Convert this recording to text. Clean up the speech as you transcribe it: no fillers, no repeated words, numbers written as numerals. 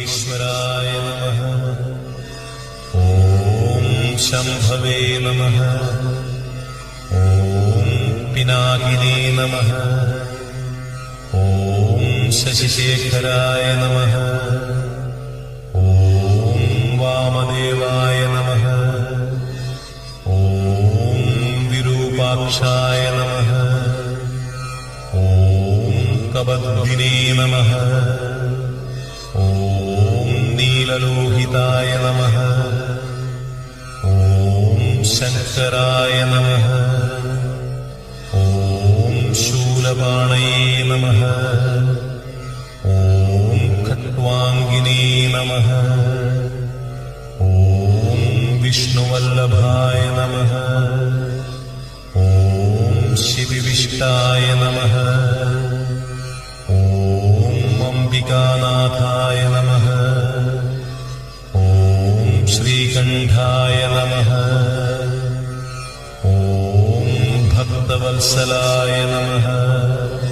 മഹേശ്വരായ നമഃ. ഓം ശംഭവേ നമഃ. ഓം പിനാകിനേ നമഃ. ഓം ശശിശേഖരായ നമഃ. ഓം വാമദേവായ നമഃ. ഓം വിരൂപാക്ഷായ നമഃ. ഓം കപദ്ഭിനേ നമഃ. ഓം നീലലോഹിതായ നമഃ. ഓം ശങ്കരായ നമഃ. ഓം ശൂലപാണയേ നമഃ. ഓം ഖട്വാംഗിനേ നമഃ. ഓം വിഷ്ണുവല്ലഭായ നമഃ. ഓം ശിവിവിഷ്ടായ നമഃ. ഓം അംബികാനാഥായ നമഃ. ഓം ശ്രീകണ്ഠായ നമഃ. ഓം ഭക്തവത്സലായ നമഃ.